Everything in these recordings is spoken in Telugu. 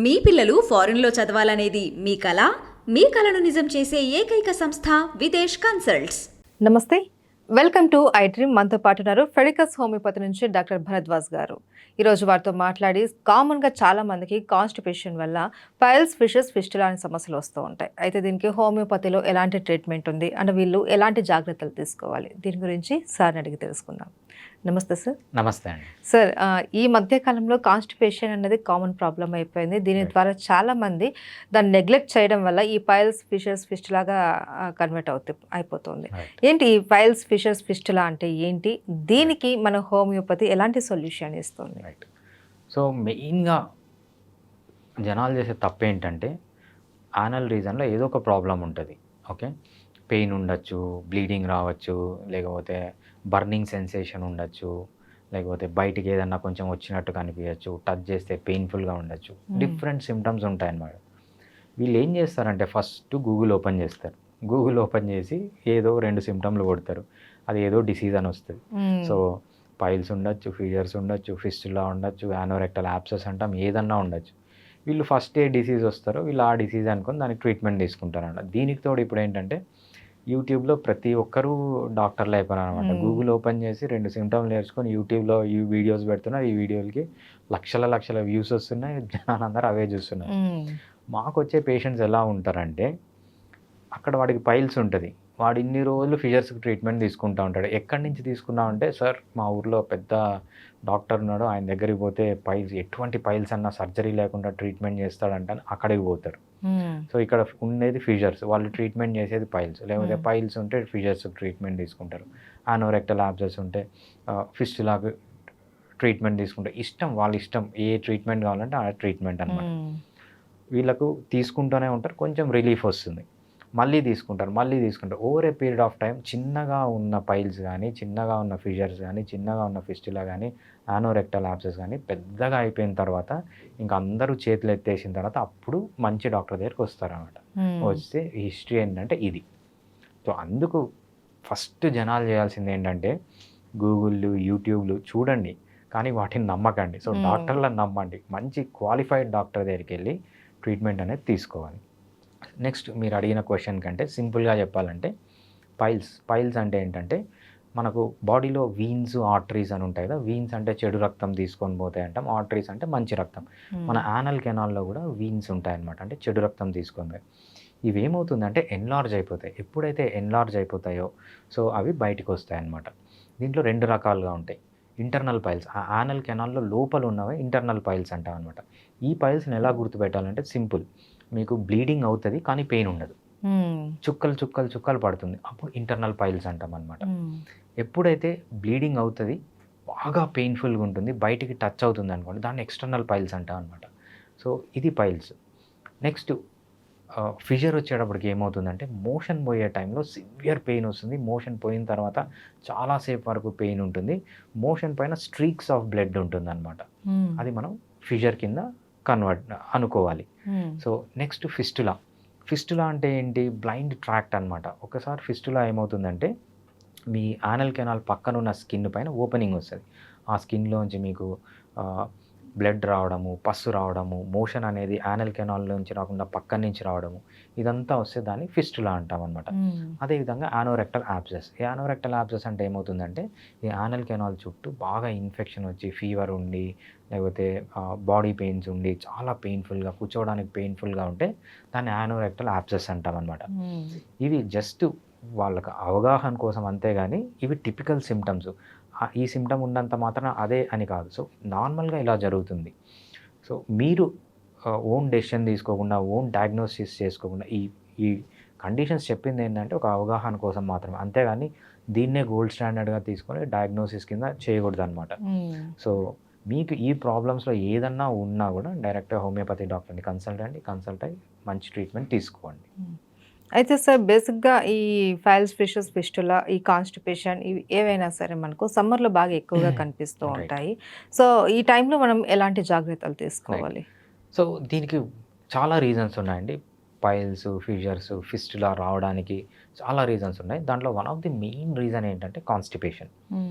మీ పిల్లలు ఫారెన్లో చదవాలనేది మీ కల? మీ కలను నిజం చేసే ఏకైక సంస్థ విదేశ్ కన్సల్ట్స్. నమస్తే, వెల్కమ్ టు ఐ డ్రీమ్. మనతో పాటు ఉన్నారు ఫెడికస్ హోమియోపతి నుంచి డాక్టర్ భరద్వాజ్ గారు. ఈరోజు వారితో మాట్లాడి కామన్గా చాలా మందికి కాన్స్టిపేషన్ వల్ల పైల్స్, ఫిషెస్, ఫిస్టులా అనే సమస్యలు వస్తూ ఉంటాయి. అయితే దీనికి హోమియోపతిలో ఎలాంటి ట్రీట్మెంట్ ఉంది అండ్ వీళ్ళు ఎలాంటి జాగ్రత్తలు తీసుకోవాలి, దీని గురించి సార్ని అడిగి తెలుసుకుందాం. నమస్తే సార్. నమస్తే అండి. సార్, ఈ మధ్య కాలంలో కాన్స్టిపేషన్ అనేది కామన్ ప్రాబ్లం అయిపోయింది. దీని ద్వారా చాలా మంది దాన్ని నెగ్లెక్ట్ చేయడం వల్ల ఈ పైల్స్, ఫిషెస్, ఫిస్టులాగా కన్వర్ట్ అయిపోతుంది. ఏంటి ఈ పైల్స్, ఫిషెస్, ఫిస్టులా అంటే ఏంటి? దీనికి మన హోమియోపతి ఎలాంటి సొల్యూషన్ ఇస్తుంది? రైట్. సో మెయిన్గా జనాలు చేసే తప్పు ఏంటంటే యానల్ రీజన్లో ఏదో ఒక ప్రాబ్లం ఉంటుంది. ఓకే, పెయిన్ ఉండొచ్చు, బ్లీడింగ్ రావచ్చు, లేకపోతే బర్నింగ్ సెన్సేషన్ ఉండొచ్చు, లేకపోతే బయటికి ఏదన్నా కొంచెం వచ్చినట్టు కనిపించచ్చు, టచ్ చేస్తే పెయిన్ఫుల్గా ఉండొచ్చు, డిఫరెంట్ సిమ్టమ్స్ ఉంటాయన్నమాట. వీళ్ళు ఏం చేస్తారంటే ఫస్ట్ గూగుల్ ఓపెన్ చేస్తారు. గూగుల్ ఓపెన్ చేసి ఏదో 2 సిమ్టమ్లు కొడతారు, అది ఏదో డిసీజ్ అని వస్తుంది. సో పైల్స్ ఉండొచ్చు, ఫీజర్స్ ఉండొచ్చు, ఫిస్టులా ఉండొచ్చు, యానోరెక్టల్ యాబ్సెస్ అంటాం, ఏదన్నా ఉండొచ్చు. వీళ్ళు ఫస్ట్ ఏ డిసీజ్ వస్తారో వీళ్ళు ఆ డిసీజ్ అనుకొని దానికి ట్రీట్మెంట్ తీసుకుంటారన్నమాట. దీనికి తోడు ఇప్పుడు ఏంటంటే యూట్యూబ్లో ప్రతి ఒక్కరూ డాక్టర్లు అయిపోయారు అనమాట. గూగుల్ ఓపెన్ చేసి 2 సిమ్టమ్లు నేర్చుకొని యూట్యూబ్లో ఈ వీడియోస్ పెడుతున్నారు. ఈ వీడియోలకి లక్షల వ్యూస్ వస్తున్నాయి, జనాలందరూ అవే చూస్తున్నారు. మాకు వచ్చే పేషెంట్స్ ఎలా ఉంటారంటే అక్కడ వాడికి పైల్స్ ఉంటుంది, వాడు ఇన్ని రోజులు ఫిషర్స్కి ట్రీట్మెంట్ తీసుకుంటూ ఉంటాడు. ఎక్కడి నుంచి తీసుకున్నామంటే, సార్ మా ఊర్లో పెద్ద డాక్టర్ ఉన్నాడు, ఆయన దగ్గరికి పోతే పైల్స్, ఎటువంటి పైల్స్ అన్నా సర్జరీ లేకుండా ట్రీట్మెంట్ చేస్తాడంటే అక్కడికి పోతారు. సో ఇక్కడ ఉండేది ఫిషర్స్, వాళ్ళు ట్రీట్మెంట్ చేసేది పైల్స్, లేకపోతే పైల్స్ ఉంటే ఫిషర్స్ ట్రీట్మెంట్ తీసుకుంటారు. యానోరెక్టల్ యాబ్సెస్ ఉంటే ఫిస్టులాగా ట్రీట్మెంట్ తీసుకుంటారు. ఇష్టం, వాళ్ళ ఇష్టం, ఏ ట్రీట్మెంట్ కావాలంటే ఆ ట్రీట్మెంట్ అనమాట. వీళ్ళకు తీసుకుంటూనే ఉంటారు, కొంచెం రిలీఫ్ వస్తుంది, మళ్ళీ తీసుకుంటారు. Over a period of time చిన్నగా ఉన్న పైల్స్ కానీ, చిన్నగా ఉన్న ఫిషర్స్ కానీ, చిన్నగా ఉన్న ఫిస్టులా కానీ, యానోరెక్టల్ యాబ్సెస్ కానీ పెద్దగా అయిపోయిన తర్వాత ఇంకా అందరూ చేతులు ఎత్తేసిన తర్వాత అప్పుడు మంచి డాక్టర్ దగ్గరికి వస్తారన్నమాట. వస్తే హిస్టరీ ఏంటంటే ఇది. సో అందుకు ఫస్ట్ జనాలు చేయాల్సింది ఏంటంటే గూగుల్, యూట్యూబ్లు చూడండి, కానీ వాటిని నమ్మకండి. సో డాక్టర్లను నమ్మండి, మంచి క్వాలిఫైడ్ డాక్టర్ దగ్గరికి వెళ్ళి ట్రీట్మెంట్ అనేది తీసుకోవాలి. నెక్స్ట్ మీరు అడిగిన క్వశ్చన్ కంటే సింపుల్గా చెప్పాలంటే పైల్స్ అంటే ఏంటంటే మనకు బాడీలో వీన్స్, ఆర్టరీస్ అని ఉంటాయి కదా. వీన్స్ అంటే చెడు రక్తం తీసుకొని పోతాయి అంటాం, ఆర్టరీస్ అంటే మంచి రక్తం. మన యానల్ కెనాల్లో కూడా వీన్స్ ఉంటాయన్నమాట, అంటే చెడు రక్తం తీసుకొని. ఇవి ఏమవుతుందంటే ఎన్లార్జ్ అయిపోతాయి. ఎప్పుడైతే ఎన్లార్జ్ అయిపోతాయో సో అవి బయటకు వస్తాయి అన్నమాట. దీంట్లో 2 రకాలుగా ఉంటాయి. ఇంటర్నల్ పైల్స్, ఆ యానల్ కెనాల్లో లోపల ఉన్నవి ఇంటర్నల్ పైల్స్ అంటాం అనమాట. ఈ పైల్స్ని ఎలా గుర్తుపెట్టాలంటే సింపుల్, మీకు బ్లీడింగ్ అవుతుంది కానీ పెయిన్ ఉండదు, చుక్కలు పడుతుంది, అప్పుడు ఇంటర్నల్ పైల్స్ అంటాం అనమాట. ఎప్పుడైతే బ్లీడింగ్ అవుతుంది, బాగా పెయిన్ఫుల్గా ఉంటుంది, బయటికి టచ్ అవుతుంది అనుకోండి, దాన్ని ఎక్స్టర్నల్ పైల్స్ అంటాం అనమాట. సో ఇది పైల్స్. నెక్స్ట్ ఫిషర్ వచ్చేటప్పటికి ఏమవుతుందంటే మోషన్ పోయే టైంలో సివియర్ పెయిన్ వస్తుంది. మోషన్ పోయిన తర్వాత చాలాసేపు వరకు పెయిన్ ఉంటుంది, మోషన్ పైన స్ట్రీక్స్ ఆఫ్ బ్లడ్ ఉంటుంది అనమాట. అది మనం ఫిషర్ కింద అనుకోవాలి. సో నెక్స్ట్ ఫిస్టులా అంటే ఏంటి? బ్లైండ్ ట్రాక్ట్ అనమాట. ఒకసారి ఫిస్టులా ఏమవుతుందంటే మీ యానల్ కెనాల్ పక్కన ఉన్న స్కిన్ పైన ఓపెనింగ్ వస్తుంది. ఆ స్కిన్లోంచి మీకు బ్లడ్ రావడము, పస్సు రావడము, మోషన్ అనేది యానల్ కెనాల్ నుంచి రాకుండా పక్కన నుంచి రావడము, ఇదంతా వస్తే దాన్ని ఫిస్టులా అంటాం అనమాట. అదేవిధంగా యానోరెక్టల్ యాబ్సెస్ అంటే ఏమవుతుందంటే ఈ యానల్ కెనాల్ చుట్టూ బాగా ఇన్ఫెక్షన్ వచ్చి ఫీవర్ ఉండి, లేకపోతే బాడీ పెయిన్స్ ఉండి చాలా పెయిన్ఫుల్గా, కూర్చోవడానికి పెయిన్ఫుల్గా ఉంటే దాన్ని యానోరెక్టల్ యాబ్సెస్ అంటాం అనమాట. ఇవి జస్ట్ వాళ్ళకి అవగాహన కోసం అంతేగాని ఇవి టిపికల్ సిమ్టమ్స్. ఈ సిమ్టమ్ ఉన్నంత మాత్రం అదే అని కాదు. సో నార్మల్గా ఇలా జరుగుతుంది. సో మీరు ఓన్ డెసిషన్ తీసుకోకుండా, ఓన్ డయాగ్నోసిస్ చేసుకోకుండా, ఈ కండిషన్స్ చెప్పింది ఏంటంటే ఒక అవగాహన కోసం మాత్రమే, అంతేగాని దీన్నే గోల్డ్ స్టాండర్డ్గా తీసుకొని డయాగ్నోసిస్ కింద చేయకూడదు అనమాట. సో మీకు ఈ ప్రాబ్లమ్స్లో ఏదన్నా ఉన్నా కూడా డైరెక్ట్గా హోమియోపతి డాక్టర్ని కన్సల్ట్ అయ్యి మంచి ట్రీట్మెంట్ తీసుకోండి. అయితే సార్, బేసిక్గా ఈ ఫైల్స్, ఫిషెస్, ఫిస్టులా, ఈ కాన్స్టిపేషన్ ఇవి ఏవైనా సరే మనకు సమ్మర్లో బాగా ఎక్కువగా కనిపిస్తూ ఉంటాయి. సో ఈ టైంలో మనం ఎలాంటి జాగ్రత్తలు తీసుకోవాలి? సో దీనికి చాలా రీజన్స్ ఉన్నాయండి. పైల్స్, ఫిషర్స్, ఫిస్టులా రావడానికి చాలా రీజన్స్ ఉన్నాయి. దాంట్లో one of the main reason ఏంటంటే కాన్‌స్టిపేషన్.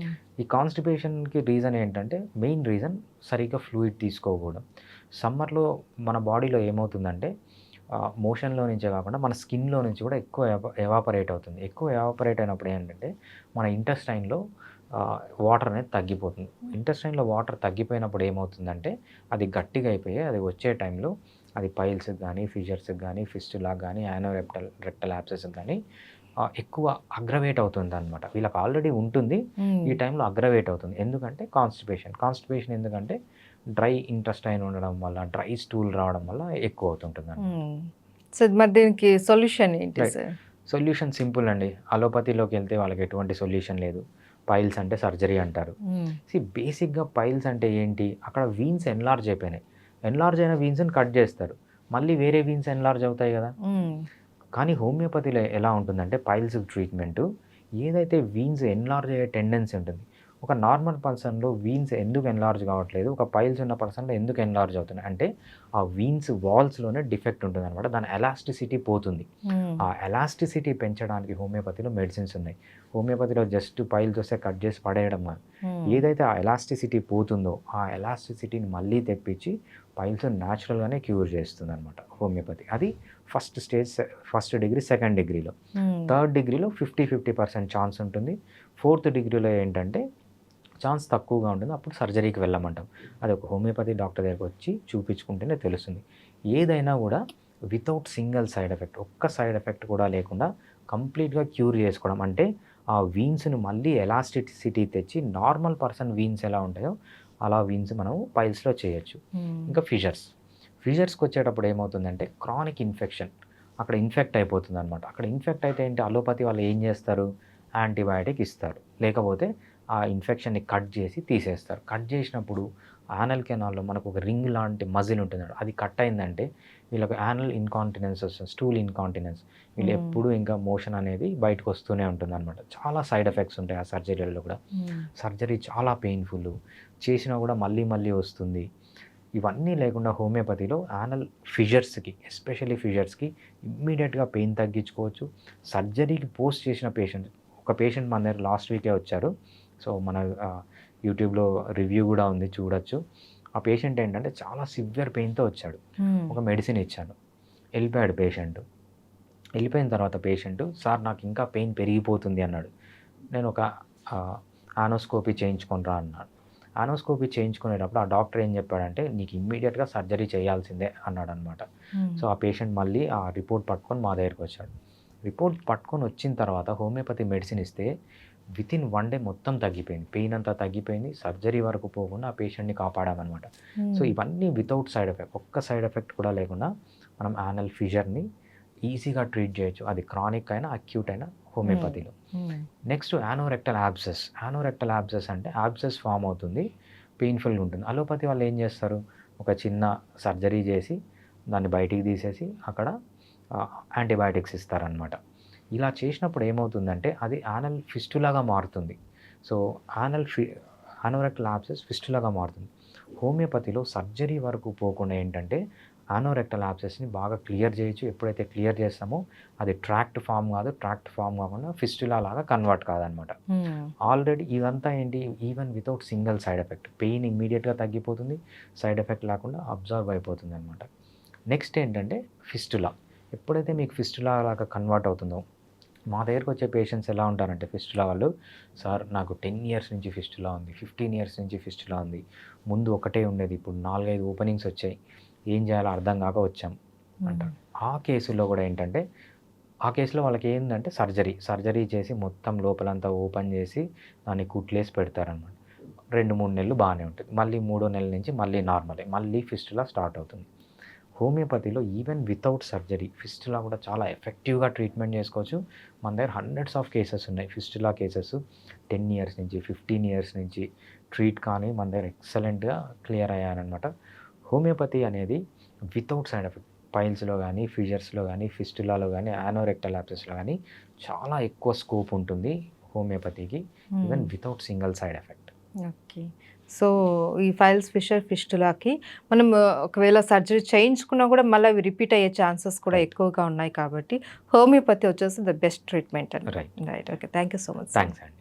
ఈ కాన్‌స్టిపేషన్‌కి రీజన్ ఏంటంటే మెయిన్ రీజన్ సరిగ్గా ఫ్లూయిడ్ తీసుకోకపోవడం. సమ్మర్‌లో మన బాడీలో ఏమవుతుందంటే మోషన్‌లో నుంచే కాకుండా మన స్కిన్‌లో నుంచి కూడా ఎక్కువ ఎవాపరేట్ అవుతుంది. ఎక్కువ ఎవాపరేట్ అయినప్పుడు ఏంటంటే మన ఇంటెస్టైన్‌లో వాటర్ అనేది తగ్గిపోతుంది. ఇంటెస్టైన్‌లో వాటర్ తగ్గిపోయినప్పుడు ఏమవుతుందంటే అది గట్టిగా అయిపోయి అది వచ్చే టైంలో అది పైల్స్‌కి గానీ, ఫిషర్స్‌కి గానీ, ఫిస్టులాకి గానీ, రెక్టల్ యాబ్సెస్‌కి గానీ ఎక్కువ అగ్రవేట్ అవుతుందనమాట. వీళ్ళకి ఆల్రెడీ ఉంటుంది. ఈ టైంలో అగ్రవేట్ అవుతుంది. ఎందుకంటే కాన్‌స్టిపేషన్. కాన్‌స్టిపేషన్ ఎందుకంటే డ్రై ఇంటెస్టైన్ ఉండడం వల్ల, డ్రై స్టూల్ రావడం వల్ల ఎక్కువ అవుతుంటుందన్నమాట. సో మరి దీనికి సొల్యూషన్ ఏంటి రైట్. సార్? సొల్యూషన్ సింపుల్ అండి. అలోపతిలోకి వెళ్తే వాళ్ళకి ఎటువంటి సొల్యూషన్ లేదు. పైల్స్ అంటే సర్జరీ అంటారు. బేసిక్‌గా పైల్స్ అంటే ఏంటి? అక్కడ వీన్స్ ఎన్‌లార్జ్ అయిపోయినాయి. ఎన్‌లార్జ్ అయిన వీన్స్‌ని కట్ చేస్తారు. మళ్ళీ వేరే వీన్స్ ఎన్‌లార్జ్ అవుతాయి కదా! కానీ హోమియోపతిలో ఎలా ఉంటుందంటే పైల్స్ ట్రీట్మెంటు ఏదైతే వీన్స్ ఎన్‌లార్జ్ అయ్యే టెండెన్సీ ఉంటుంది. ఒక నార్మల్ పర్సన్‌లో వీన్స్ ఎందుకు ఎన్‌లార్జ్ కావట్లేదు? ఒక పైల్స్ ఉన్న పర్సన్‌లో ఎందుకు ఎన్‌లార్జ్ అవుతున్నాయి? అంటే ఆ వీన్స్ వాల్స్‌లోనే డిఫెక్ట్ ఉంటుందనమాట. దాని ఎలాస్టిసిటీ పోతుంది. ఆ ఎలాస్టిసిటీ పెంచడానికి హోమియోపతిలో మెడిసిన్స్ ఉన్నాయి. హోమియోపతిలో జస్ట్ పైల్స్ వస్తే కట్ చేసి పడేయడం కాదు. ఏదైతే ఆ ఎలాస్టిసిటీ పోతుందో ఆ ఎలాస్టిసిటీని మళ్ళీ తెప్పించి పైల్స్ న్యాచురల్‌గానే క్యూర్ చేస్తుందనమాట హోమియోపతి. అది first stage, first degree, second డిగ్రీలో. థర్డ్ డిగ్రీలో 50% ఛాన్స్ ఉంటుంది. ఫోర్త్ డిగ్రీలో ఏంటంటే ఛాన్స్ తక్కువగా ఉంటుంది. అప్పుడు సర్జరీకి వెళ్ళమంటాం. అది ఒక హోమియోపతి డాక్టర్ దగ్గరికి వచ్చి చూపించుకుంటేనే తెలుస్తుంది. ఏదైనా కూడా వితౌట్ సింగిల్ సైడ్ ఎఫెక్ట్, ఒక్క సైడ్ ఎఫెక్ట్ కూడా లేకుండా కంప్లీట్‌గా క్యూర్ చేసుకోవడం. అంటే ఆ వీన్స్‌ని మళ్ళీ ఎలాస్టిసిటీ తెచ్చి నార్మల్ పర్సన్ వీన్స్ ఎలా ఉంటాయో అలా వీన్స్ మనం పైల్స్‌లో చేయొచ్చు. ఇంకా ఫిషర్స్‌కి వచ్చేటప్పుడు ఏమవుతుందంటే క్రానిక్ ఇన్ఫెక్షన్. అక్కడ ఇన్ఫెక్ట్ అయిపోతుందనమాట. అక్కడ ఇన్ఫెక్ట్ అయితే ఏంటి అలోపతి వాళ్ళు ఏం చేస్తారు? యాంటీబయాటిక్ ఇస్తారు. లేకపోతే ఆ ఇన్ఫెక్షన్‌ని కట్ చేసి తీసేస్తారు. కట్ చేసినప్పుడు యానల్ కెనాల్‌లో మనకు ఒక రింగ్ లాంటి మజిల్ ఉంటుందండి. అది కట్ అయిందంటే వీళ్ళకి యానల్ ఇన్కాంటినెన్స్ వస్తుంది. Stool incontinence. వీళ్ళు ఎప్పుడూ ఇంకా మోషన్ అనేది బయటకు వస్తూనే ఉంటుందనమాట. చాలా సైడ్ ఎఫెక్ట్స్ ఉంటాయి ఆ సర్జరీలలో కూడా. సర్జరీ చాలా పెయిన్‌ఫుల్. చేసినా కూడా మళ్ళీ మళ్ళీ వస్తుంది. ఇవన్నీ లేకుండా హోమియోపతిలో యానల్ ఫిషర్స్‌కి, ఎస్పెషల్లీ ఫిషర్స్‌కి ఇమ్మీడియేట్‌గా పెయిన్ తగ్గించుకోవచ్చు. సర్జరీకి పోస్ట్ చేసిన పేషెంట్, ఒక పేషెంట్ మన దగ్గర లాస్ట్ వీకే వచ్చారు. సో, మన యూట్యూబ్‌లో రివ్యూ కూడా ఉంది చూడొచ్చు. ఆ పేషెంట్ ఏంటంటే చాలా సివియర్ పెయిన్‌తో వచ్చాడు. ఒక మెడిసిన్ ఇచ్చాను. వెళ్ళిపోయాడు పేషెంట్. వెళ్ళిపోయిన తర్వాత పేషెంట్, "సార్ నాకు ఇంకా పెయిన్ పెరిగిపోతుంది" అన్నాడు. నేను ఒక ఆనోస్కోపీ చేయించుకొని రా అన్నాడు. ఆనోస్కోపీ చేయించుకునేటప్పుడు ఆ డాక్టర్ ఏం చెప్పాడంటే, "నీకు ఇమ్మీడియేట్‌గా సర్జరీ చేయాల్సిందే" అన్నాడనమాట. సో, ఆ పేషెంట్ మళ్ళీ ఆ రిపోర్ట్ పట్టుకొని మా దగ్గరికి వచ్చాడు. రిపోర్ట్ పట్టుకొని వచ్చిన తర్వాత హోమియోపతి మెడిసిన్ ఇస్తే వితిన్ 1 డే మొత్తం తగ్గిపోయింది. పెయిన్ అంతా తగ్గిపోయింది. సర్జరీ వరకు పోకుండా ఆ పేషెంట్‌ని కాపాడామనమాట. సో, ఇవన్నీ వితౌట్ సైడ్ ఎఫెక్ట్. ఒక్క సైడ్ ఎఫెక్ట్ కూడా లేకుండా మనం యానల్ ఫిషర్‌ని ఈజీగా ట్రీట్ చేయొచ్చు. అది క్రానిక్ అయినా, అక్యూట్ అయినా హోమియోపతిలో. Next anorectal abscess. Anorectal abscess అంటే యాబ్సెస్ ఫామ్ అవుతుంది. పెయిన్‌ఫుల్‌గా ఉంటుంది. అలోపతి వాళ్ళు ఏం చేస్తారు? ఒక చిన్న సర్జరీ చేసి దాన్ని బయటికి తీసేసి అక్కడ యాంటీబయాటిక్స్ ఇస్తారనమాట. ఇలా చేసినప్పుడు ఏమవుతుందంటే అది యానల్ ఫిస్టులాగా మారుతుంది. సో, యానోరెక్టల్ యాబ్సెస్ ఫిస్టులాగా మారుతుంది. హోమియోపతిలో సర్జరీ వరకు పోకుండా ఏంటంటే యానోరెక్టల్ యాబ్సెస్‌ని బాగా క్లియర్ చేయొచ్చు. ఎప్పుడైతే క్లియర్ చేస్తామో అది ట్రాక్ట్ ఫామ్ కాదు. ట్రాక్ట్ ఫామ్ కాకుండా ఫిస్టులా లాగా కన్వర్ట్ కాదనమాట. ఆల్రెడీ ఇదంతా ఏంటి even without single side effect. Pain ఇమ్మీడియేట్‌గా తగ్గిపోతుంది. సైడ్ ఎఫెక్ట్ లేకుండా అబ్జర్వ్ అయిపోతుందనమాట. నెక్స్ట్ ఏంటంటే ఫిస్టులా. ఎప్పుడైతే మీకు ఫిస్టులా లాగా కన్వర్ట్ అవుతుందో, మా దగ్గరికి వచ్చే పేషెంట్స్ ఎలా ఉంటారంటే ఫిస్టులా వాళ్ళు, "సార్ నాకు 10 ఇయర్స్ నుంచి ఫిస్టులా ఉంది. 15 ఇయర్స్ నుంచి ఫిస్టులా ఉంది. ముందు ఒకటే ఉండేది. ఇప్పుడు 4, 5 ఓపెనింగ్స్ వచ్చాయి. ఏం చేయాలో అర్థం కాక వచ్చాం" అంటారు. ఆ కేసులో కూడా ఏంటంటే ఆ కేసులో వాళ్ళకి ఏంటంటే సర్జరీ చేసి మొత్తం లోపలంతా ఓపెన్ చేసి దాన్ని కుట్లేసి పెడతారనమాట. 2, 3 నెలలు బాగానే ఉంటుంది. మళ్ళీ మూడో నెల నుంచి మళ్ళీ నార్మలే. మళ్ళీ ఫిస్టులా స్టార్ట్ అవుతుంది. హోమియోపతిలో ఈవెన్ వితౌట్ సర్జరీ ఫిస్టులా కూడా చాలా ఎఫెక్టివ్‌గా ట్రీట్మెంట్ చేసుకోవచ్చు. మన దగ్గర హండ్రెడ్స్ ఆఫ్ కేసెస్ ఉన్నాయి. ఫిస్టులా కేసెస్ 10 ఇయర్స్ నుంచి, 15 ఇయర్స్ నుంచి ట్రీట్ కానీ మన దగ్గర ఎక్సలెంట్‌గా క్లియర్ అయ్యారనమాట. హోమియోపతి అనేది వితౌట్ సైడ్ ఎఫెక్ట్ పైల్స్‌లో గానీ, ఫిషర్స్‌లో గానీ, ఫిస్టులాలో గానీ, యానోరెక్టల్ యాబ్సెస్‌లో గానీ చాలా ఎక్కువ స్కోప్ ఉంటుంది హోమియోపతికి. Even without single side effect. Okay. So ఈ ఫైల్స్ ఫిషర్ ఫిస్టులాకి మనం ఒకవేళ సర్జరీ చేయించుకున్నా కూడా మళ్ళీ అవి రిపీట్ అయ్యే ఛాన్సెస్ కూడా Right. ఎక్కువగా ఉన్నాయి కాబట్టి హోమియోపతి వచ్చేసి ద బెస్ట్ ట్రీట్మెంట్ అండి. Right. Right, okay, thank you so much. Thanks అండి.